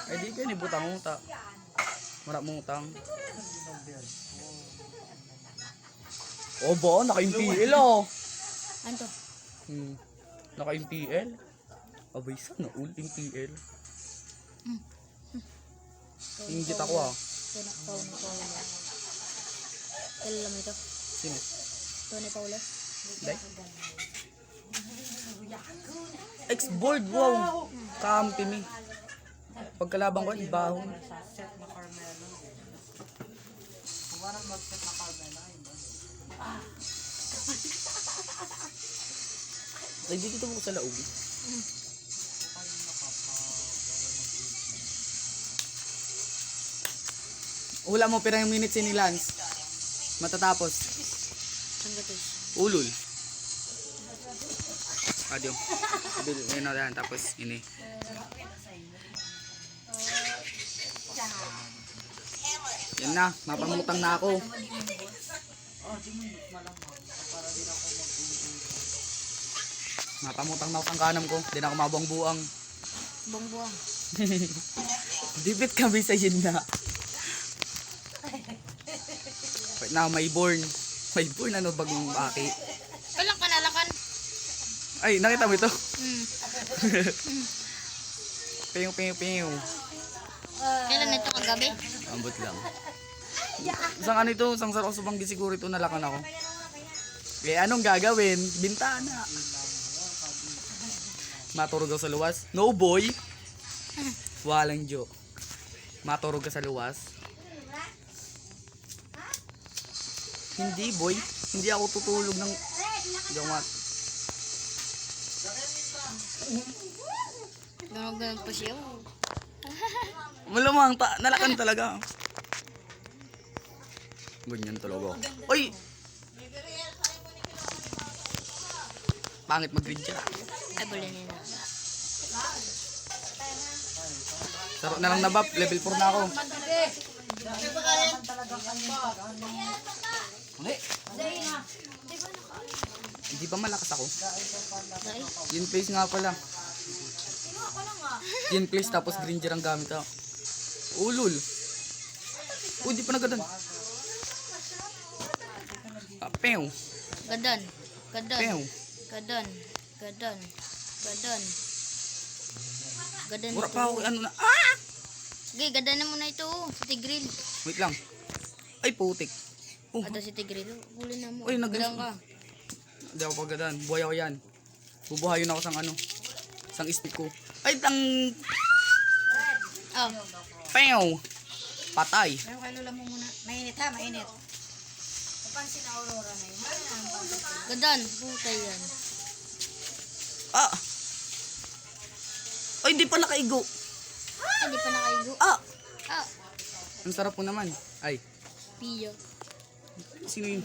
Ay di ka ni butang uta. Marap mong utang. Oh ba, naka-MPL oh. Ano to? Naka-MPL. Abay sana ul MPL. Ingit ako ah. Tony Paulo. Kailan mo ito? Sino? Tony Paulo? Day? Ex-board, wow! Kampi mi. Pagkalabang ko, ibahon. Ay, dito mo sa laog. Wala mo pirang minutes ni Lance. Matatapos. Sanggatos. Ulul. Adio. Yun na yan. Tapos ini. Yan na. Mapangutang na ako. Mapamutang na ako ang kanam ko. Hindi na ako mabang-buang. Buang-buang. Dibit kami sa yun na. Wait na, may born. May born ano bagong aki. Kalang kanalakan. Ay, nakita mo ito? Hmm. Ping. Kailan ito kagabi? Ambot lang. Isang ano ito, isang sarap sa banggi siguro ito nalakan ako. Eh, anong gagawin? Bintana. Maturog ka sa luwas? No boy. Walang jo. Maturog ka sa luwas? Hindi boy. Hindi ako tutulog ng... Hindi ako Ganun pa siya. Malamang, nalakan talaga. Ganyan talaga. Uy! Pangit mag-green siya. Ay, buli nila. Saro na lang na bap. Level 4 na ako. Hindi ba malakas ako? Yun place nga pala. Yun place tapos green jar ang gamit ako. Ulul. Uy, di pa nagadan. Pew. Gadan. Pew. Gadan. Mura pa ako. Ano na? Ah! Okay, gadan na muna ito. Si Tigril. Wait lang. Ay, putik. Oh. Ito si Tigril. Huli na mo. Uy, Gadan ka. Hindi ako pagadan. Buhay ako yan. Bubuhayon ako sang ano. Sang stick ko. Ay, tang... Oh. Pew. Patay. Pero kay Lola mo muna. Mainit ha, mainit. Napansin na Aurora na yun. Gadan. Putay yan. Ah! Ay, di pa nakaigo. Hindi pa nakaigo. Ah! Ah. Ang sarap po naman. Ay, Pio. sino yun?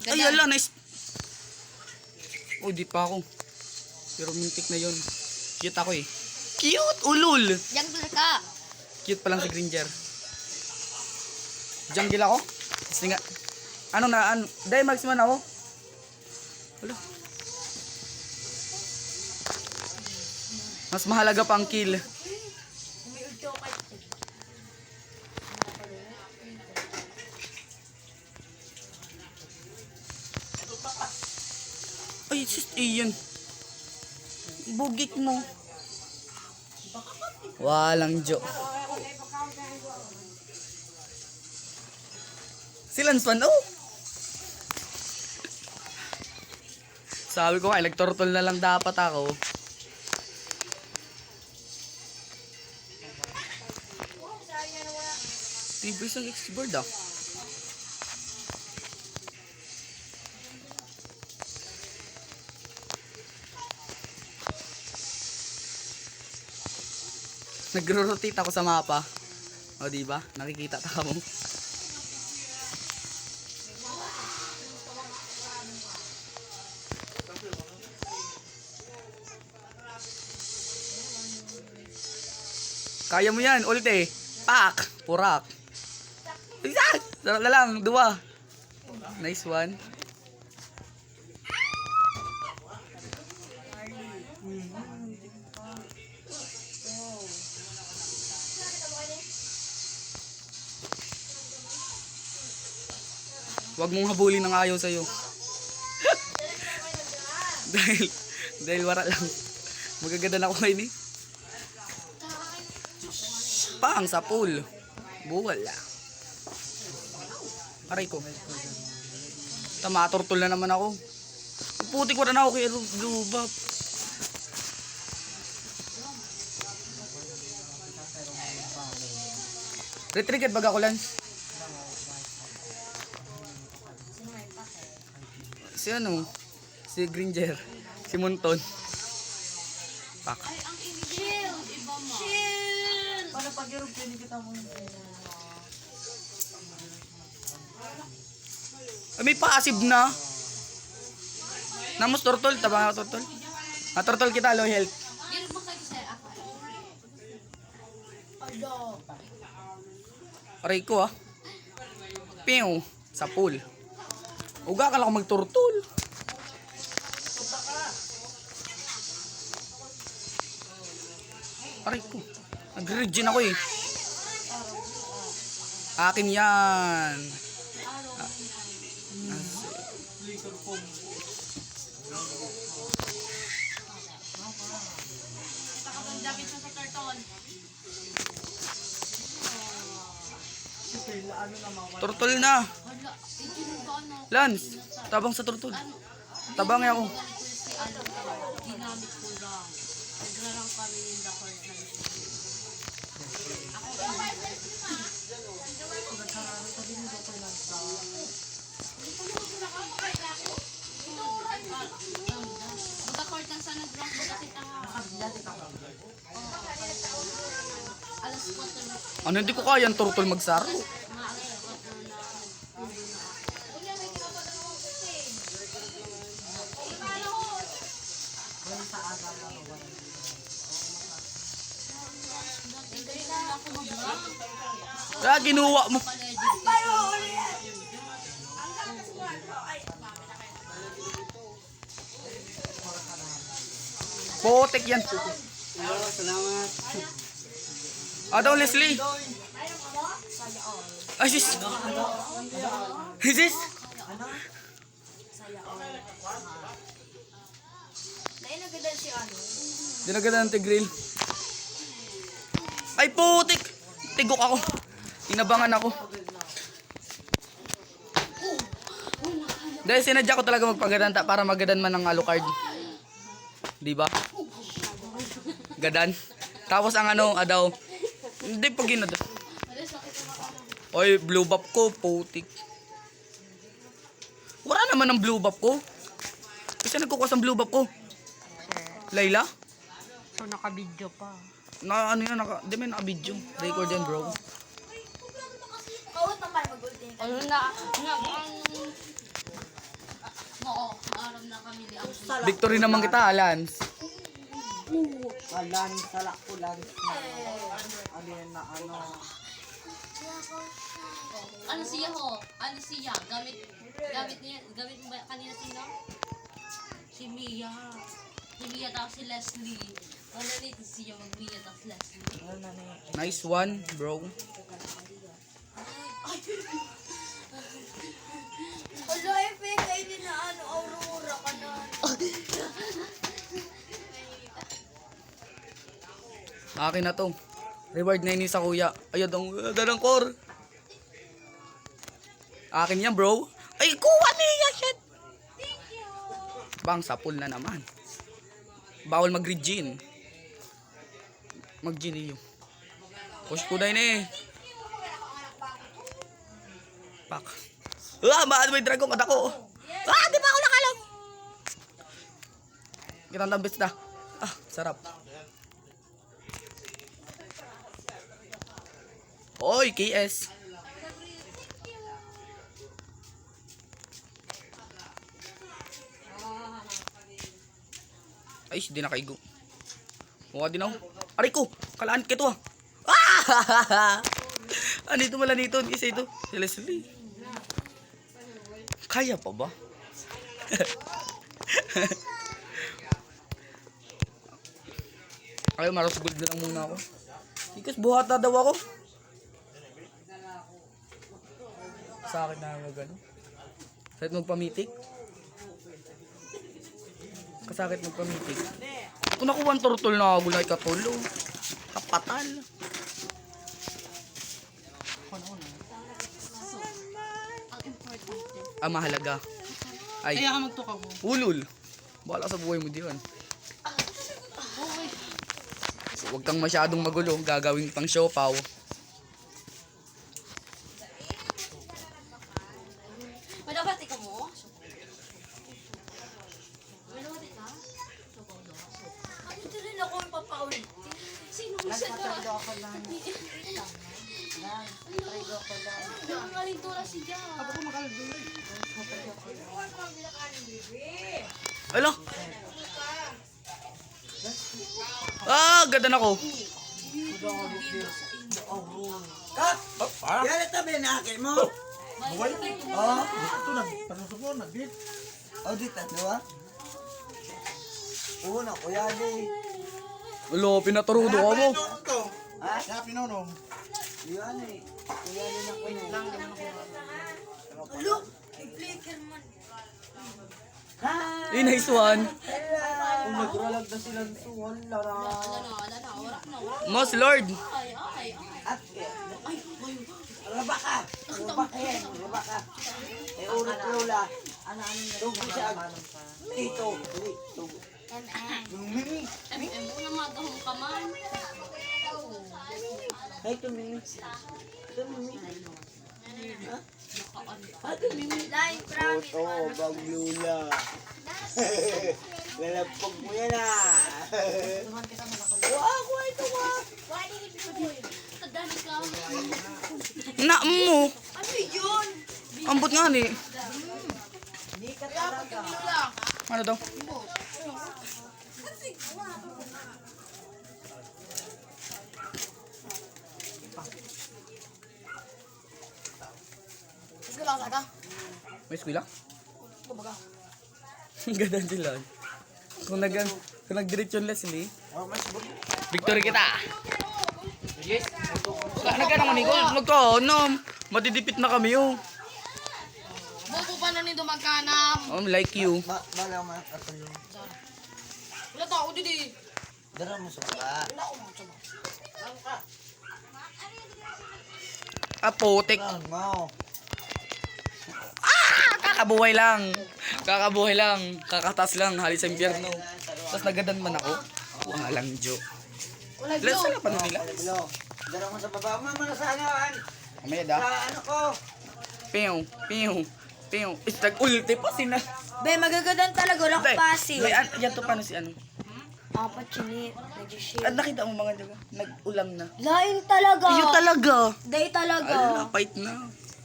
Ay, Gadan. ala, nice. Oh, di pa ako. Pero mintik na yun. Cute ako eh. Cute! Ulul! Jungle ka. Cute pa lang si Gringer. Jungle ako? Kasi nga. Ano na, ano? Dahil maximum ako? Wala. Mas mahalaga pa ang kill. Ay, sis, iyan. Bugik mo. Walang jo. Silan span, oh! Sabi ko nga, nag-turtle na lang dapat ako. Tibay isang X-board ah. Nagro-rotate ako sa mapa. O diba? Nakikita ta mo. Kaya mo yan, ulit Pak! Purak! Isa! Sarap na lang, dua. Nice one. Huwag mong habulin ng ayaw sa'yo. dahil wala lang. Magaganda na ako ngayon eh. Pang sa pool. Buwala. Aray ko. Tama, turtle na naman ako. Putik ko na ako kay Lubab. Retrigate baga ko lang. Si ano? Si Gringer. Si Monton. Pak. Shield! Iba mo. Shield! Para pag yung pwede kita mo. Ay, may passive na. Namos turtle. Taba nga turtle. Turtle kita. Low health. Yan mo kayo sir. Ako. Aray ko ah. Pew. Sa pool. Uga ka lang ako magturtul. Aray ko. Nag-regen ako eh. Akin yan. Turtle na. Lance, tabang sa turtle. Tabang ako. Ginamit ko lang. Naglarang kami yung the court na buta court lang sa nag-rank. Buta kita nga. Alas 4 na. Ano, hindi ko kaya ang turtle magsaro. Kaya ginuwa mo. Potek yan. Salamat. Daw Leslie. Ay, sis. Sis. Nainagadan si ano. Dinagada ng tigril. Ay, putik. Tigok ako. Inabangan ako. Dahil sinadya ko talaga magpagadanta para magadan man ng Alucard. Diba? Gadan. Tapos ang ano, daw. Hindi pag ginada. Oy, blue buff ko, putik. Wala naman ang blue buff ko. Kasi nagkukuha ang blue buff ko. Layla? So, naka-video pa. Na ano yan, di may naka-video. Record yan, bro. Kawat naman mag-ulti. Ano na, oo, aram na kami di ang Victory naman kita, Lance. Alan, salak ko lang. Alin na ano. ano siya ho? Ano siya? Gamit mo ba kanina sino? Si Mia. Si Mia tapos si Leslie. Wala nito siya mag-Mia tapos Leslie. Nice one, bro. Hala, kayo din na ano, Aurora ka na. Akin na to. Reward na ini sa kuya. Ayun dong, dalang core. Akin yan, bro. Ay, kuha niya, shit. Bang, sa pool na naman. Bawal mag-regen. Mag-gen iyo. Push ko na yun eh. Pak. May dragon ka ako. Di ba ako nakalam? Kitang tambis na. Sarap. Oy, KS. Ay, di nakaigo. Mukha din ako. Aray ko! Kalaan kito ah. Anito wala nito. Isa ito. Si Leslie. Kaya pa ba? Ay, maros gold na lang muna ako. Because buhata daw ako. Sa akin na gano'n. Sakit magpamitik. Kasakit magpamitik. Kung nakuha ang turtle na gulay katulo. Kapatal. Ang importante. Ang mahalaga. Ay, Kaya ka magtuka mo. ulol. Bahala sa buhay mo diyan. Okay. Huwag kang masyadong magulo. Gagawin pang siopaw. Manabati ka mo? Manabati ka? Sukaw daw. Ano ito rin ako yung papaulit? Sino mo siya ka? ako lang. Trigo ko lang. Ang kalintura siya. Alo. Ah, ganda na ko. Kat! Yan ito binaki mo? Oo. Ito nagpasusupo, nagbit. O, di tatlo ah. Oo, nakuya di. Alo, pinaturudo ka mo. Ha? Kaya pinunong. Yan eh. Kuya din ako yun. Look, i-flicker man. Eh, nice one. Kung nagralag na silang suwan, lara. Wala na. Wala na. Mas Lord. Ay. At raba ka. Raba ka yan. Raba ka. Eh, urot lola. Tugo siya. Dito. Dito. Mimi. Mo na magahong kaman. Ay, ito Mimi. Ito Mimi. Ha? Ito Mimi. Live promise. Oo, bag lola. Lalapag mo yan ah. Wow, ito wa. Kadali ka. Na mo. Ano yun? Ambot nga ni. Hindi ka talaga. Ano daw? Sige lang, saka. May eskwela? Kumbaga. Ganda sila. Kung nag-direct yung Leslie, Oh, mas bug. victory kita. Yes. Nagka naman ikaw. Nagka-anom. Matidipit na kami oh. Buko pa na nito magkanam. Like you. Bala mo ang katulong. Wala tao didi. Dara mo sa pa. Wala ko mga tsaba. Apotek. Lang mo. Kakabuhay lang. Kakabuhay lang. Kakatas lang. Halis sa impyerno. Tapos nagadan man ako. Walang joke. Wala Let's view. sala pa nila. Bilo. Dara mo sa baba. Mama na sa anawan. Mamaya Sa da. ano ko. Piyo. Istag-ulti pa sina. Be, magagadan talaga. Wala ko pasi. Yan to paano si ano. Apat chinit. Nag-share. At nakita mo mga daga. Nag-ulam na. Lain talaga. Iyo talaga. Day talaga. Ay, napait na.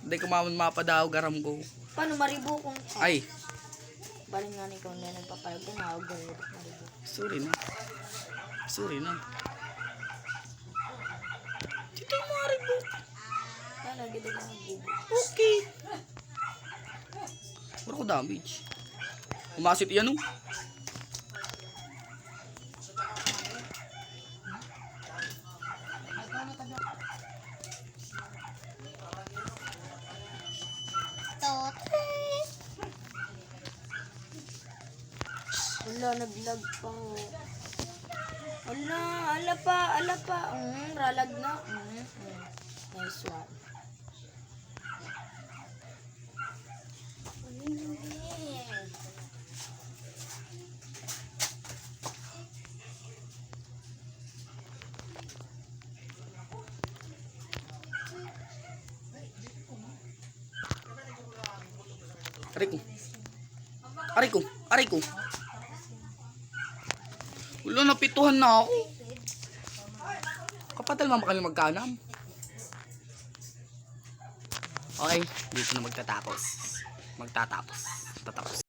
Hindi ko mapadaw garam ko. Paano maribo kung... Ay, Baling nga ni kung na nagpapalag din. Hawag ganun. Maribo. sorry na. Sorry na. Dito yung mga ribo. Kaya lagi din ang bubo. Okay. Wala ko damage. Umasit yan oh. Wala, naglag pa. Wala, ala pa. Ralag na. Nice one. Aray ko. Wala, napituhan na ako. Kapatal mama kami magkanam. Okay, dito na magtatapos. Tatapos.